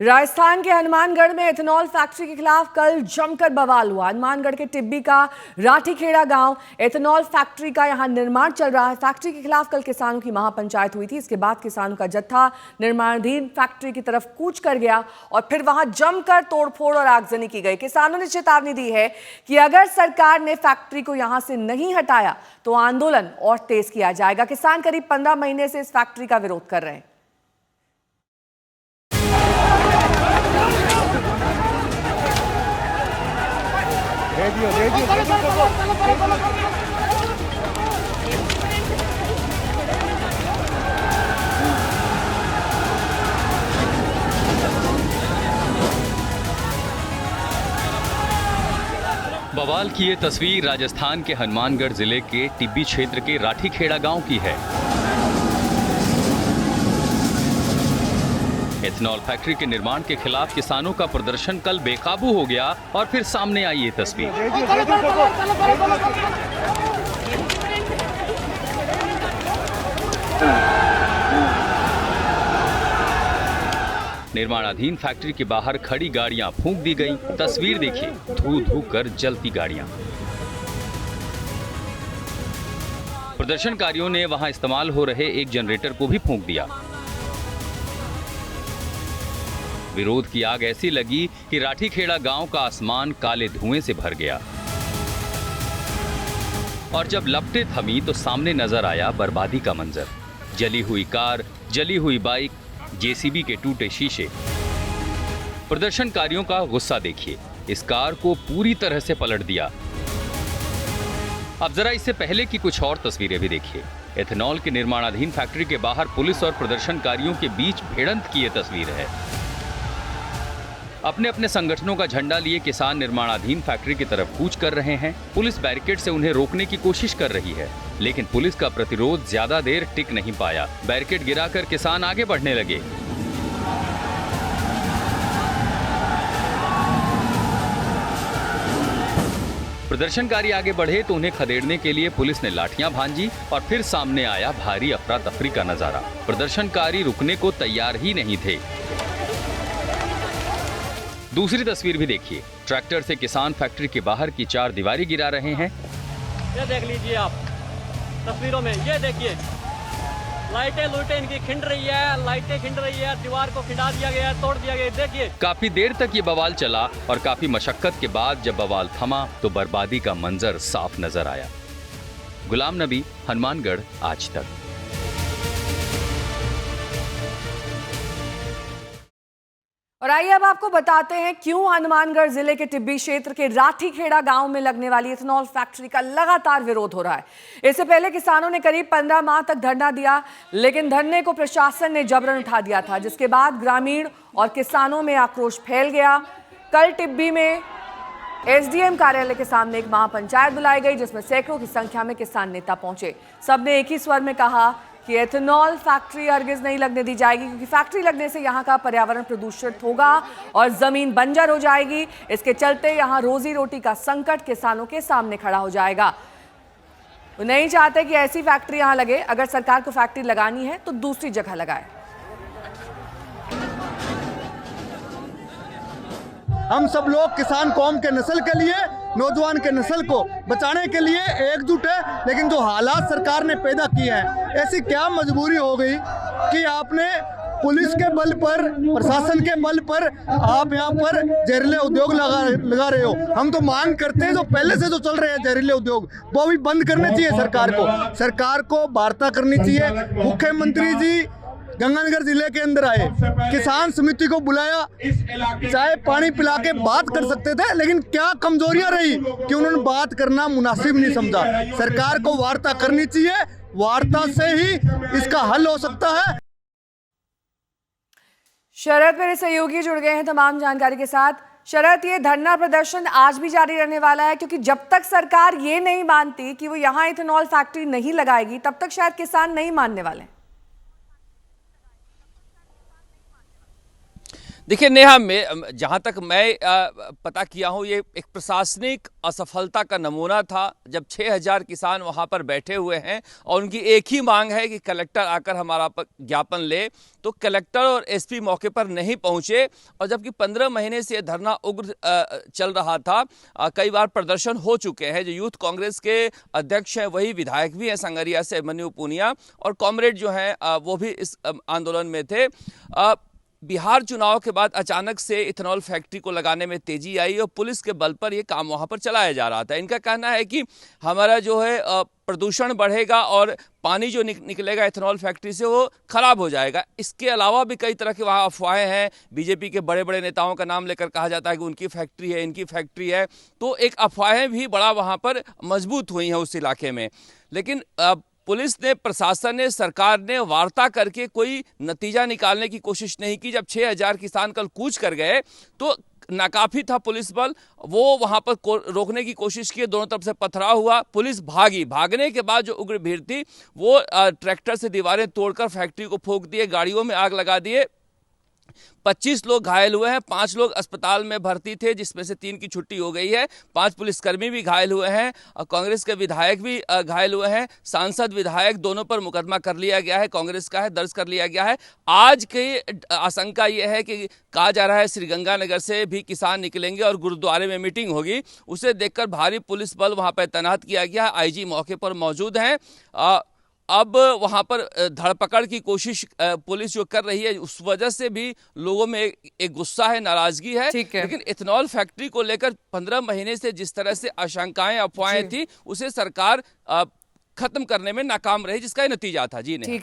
राजस्थान के हनुमानगढ़ में ethanol factory के खिलाफ कल जमकर बवाल हुआ। हनुमानगढ़ के टिब्बी का राठीखेड़ा गांव एथेनॉल फैक्ट्री का यहां निर्माण चल रहा है। फैक्ट्री के खिलाफ कल किसानों की महापंचायत हुई थी। इसके बाद किसानों का जत्था निर्माणाधीन फैक्ट्री की तरफ कूच कर गया और फिर वहां जमकर तोड़फोड़ और आगजनी की गई। किसानों ने चेतावनी दी है कि अगर सरकार ने फैक्ट्री को यहां से नहीं हटाया तो आंदोलन और तेज किया जाएगा। किसान करीब 15 महीने से इस फैक्ट्री का विरोध कर रहे हैं। बवाल की ये तस्वीर राजस्थान के हनुमानगढ़ जिले के टिब्बी क्षेत्र के राठीखेड़ा गांव की है। एथेनॉल फैक्ट्री के निर्माण के खिलाफ किसानों का प्रदर्शन कल बेकाबू हो गया और फिर सामने आई ये तस्वीर। निर्माणाधीन फैक्ट्री के बाहर खड़ी गाड़ियां फूंक दी गईं। तस्वीर देखिए, धू धू कर जलती गाड़ियां। प्रदर्शनकारियों ने वहां इस्तेमाल हो रहे एक जनरेटर को भी फूंक दिया। विरोध की आग ऐसी लगी कि राठीखेड़ा गांव का आसमान काले धुएं से भर गया और जब लपटें थमी तो सामने नजर आया बर्बादी का मंजर। जली हुई कार, जली हुई बाइक, जेसीबी के टूटे शीशे। प्रदर्शनकारियों का गुस्सा देखिए, इस कार को पूरी तरह से पलट दिया। अब जरा इससे पहले की कुछ और तस्वीरें भी देखिए। एथेनॉल के निर्माणाधीन फैक्ट्री के बाहर पुलिस और प्रदर्शनकारियों के बीच भिड़ंत की यह तस्वीर है। अपने अपने संगठनों का झंडा लिए किसान निर्माणाधीन फैक्ट्री की तरफ कूच कर रहे हैं। पुलिस बैरिकेड से उन्हें रोकने की कोशिश कर रही है, लेकिन पुलिस का प्रतिरोध ज्यादा देर टिक नहीं पाया। बैरिकेड गिराकर किसान आगे बढ़ने लगे। प्रदर्शनकारी आगे बढ़े तो उन्हें खदेड़ने के लिए पुलिस ने लाठियां भांजी और फिर सामने आया भारी अफरा तफरी का नजारा। प्रदर्शनकारी रुकने को तैयार ही नहीं थे। दूसरी तस्वीर भी देखिए, ट्रैक्टर से किसान फैक्ट्री के बाहर की चार दीवारी गिरा रहे हैं। ये देख लीजिए आप तस्वीरों में, ये देखिए लाइटें इनकी खिंड रही है, लाइटें खिंड रही है, दीवार को खिंडा दिया गया है, तोड़ दिया गया है। देखिए काफी देर तक ये बवाल चला और काफी मशक्कत के बाद जब बवाल थमा तो बर्बादी का मंजर साफ नजर आया। गुलाम नबी, हनुमानगढ़, आज तक। और आइए अब आपको बताते हैं क्यों हनुमानगढ़ जिले के टिब्बी क्षेत्र के राठीखेड़ा गांव में लगने वाली एथेनॉल फैक्ट्री का लगातार विरोध हो रहा है। इससे पहले किसानों ने करीब 15 माह तक धरना दिया, लेकिन धरने को प्रशासन ने जबरन उठा दिया था, जिसके बाद ग्रामीण और किसानों में आक्रोश फैल गया। कल टिब्बी में एसडीएम कार्यालय के सामने एक महापंचायत बुलाई गई, जिसमें सैकड़ों की संख्या में किसान नेता पहुंचे। सबने एक ही स्वर में कहा कि एथेनॉल फैक्ट्री हरगिज नहीं लगने दी जाएगी, क्योंकि फैक्ट्री लगने से यहाँ का पर्यावरण प्रदूषित होगा और जमीन बंजर हो जाएगी। इसके चलते यहाँ रोजी रोटी का संकट किसानों के सामने खड़ा हो जाएगा। वो नहीं चाहते कि ऐसी फैक्ट्री यहाँ लगे। अगर सरकार को फैक्ट्री लगानी है तो दूसरी जगह लगाए। हम सब लोग किसान कौम के नस्ल के लिए, नौजवान के नस्ल को बचाने के लिए एकजुट है, लेकिन जो हालात सरकार ने पैदा किए हैं, ऐसी क्या मजबूरी हो गई कि आपने पुलिस के बल पर, प्रशासन के बल पर आप यहाँ पर जहरीले उद्योग लगा रहे हो। हम तो मांग करते हैं जो पहले से जो चल रहे हैं जहरीले उद्योग, वो भी बंद करने चाहिए सरकार को वार्ता करनी चाहिए। मुख्यमंत्री जी गंगानगर जिले के अंदर आए, किसान समिति को बुलाया, चाय पानी पिला के बात कर सकते थे, लेकिन क्या कमजोरियां रही कि उन्होंने बात करना मुनासिब नहीं समझा। सरकार को वार्ता करनी चाहिए, वार्ता से ही इसका हल हो सकता है। शरद मेरे सहयोगी जुड़ गए हैं तमाम जानकारी के साथ। शरद, ये धरना प्रदर्शन आज भी जारी रहने वाला है, क्योंकि जब तक सरकार ये नहीं मानती कि वो यहाँ एथेनॉल फैक्ट्री नहीं लगाएगी, तब तक शायद किसान नहीं मानने वाले। देखिए नेहा, मैं जहाँ तक मैं पता किया हूँ, ये एक प्रशासनिक असफलता का नमूना था जब 6000 किसान वहाँ पर बैठे हुए हैं और उनकी एक ही मांग है कि कलेक्टर आकर हमारा ज्ञापन ले। तो कलेक्टर और एसपी मौके पर नहीं पहुँचे और जबकि 15 महीने से धरना उग्र चल रहा था। कई बार प्रदर्शन हो चुके हैं। जो यूथ कांग्रेस के अध्यक्ष हैं वही विधायक भी हैं संगरिया से, अभिमन्यु पूनिया, और कॉमरेड जो हैं वो भी इस आंदोलन में थे। बिहार चुनाव के बाद अचानक से इथेनॉल फैक्ट्री को लगाने में तेजी आई और पुलिस के बल पर यह काम वहां पर चलाया जा रहा था। इनका कहना है कि हमारा जो है प्रदूषण बढ़ेगा और पानी जो निकलेगा इथेनॉल फैक्ट्री से वो खराब हो जाएगा। इसके अलावा भी कई तरह की वहाँ अफवाहें हैं। बीजेपी के बड़े बड़े नेताओं का नाम लेकर कहा जाता है कि उनकी फैक्ट्री है, इनकी फैक्ट्री है। तो एक अफवाहें भी बड़ा वहाँ पर मजबूत हुई हैं उस इलाके में। लेकिन पुलिस ने, प्रशासन ने, सरकार ने वार्ता करके कोई नतीजा निकालने की कोशिश नहीं की। जब 6000 किसान कल कूच कर गए तो नाकाफी था पुलिस बल, वो वहां पर रोकने की कोशिश की, दोनों तरफ से पथराव हुआ, पुलिस भागी। भागने के बाद जो उग्र भीड़ थी वो ट्रैक्टर से दीवारें तोड़कर फैक्ट्री को फूंक दिए, गाड़ियों में आग लगा दिए। 25 लोग घायल हुए हैं, 5 लोग अस्पताल में भर्ती थे जिसमें से 3 की छुट्टी हो गई है। 5 पुलिसकर्मी भी घायल हुए हैं और कांग्रेस के विधायक भी घायल हुए हैं। सांसद, विधायक दोनों पर मुकदमा कर लिया गया है, कांग्रेस का है, दर्ज कर लिया गया है। आज की आशंका यह है कि कहा जा रहा है श्रीगंगानगर से भी किसान निकलेंगे और गुरुद्वारे में मीटिंग होगी। उसे देखकर भारी पुलिस बल वहां पर तैनात किया गया है। आईजी मौके पर मौजूद हैं। अब वहां पर धरपकड़ की कोशिश पुलिस जो कर रही है, उस वजह से भी लोगों में एक गुस्सा है, नाराजगी है। लेकिन इथेनॉल फैक्ट्री को लेकर 15 महीने से जिस तरह से आशंकाएं, अफवाहें थी, उसे सरकार खत्म करने में नाकाम रही, जिसका ये नतीजा था। जी नहीं।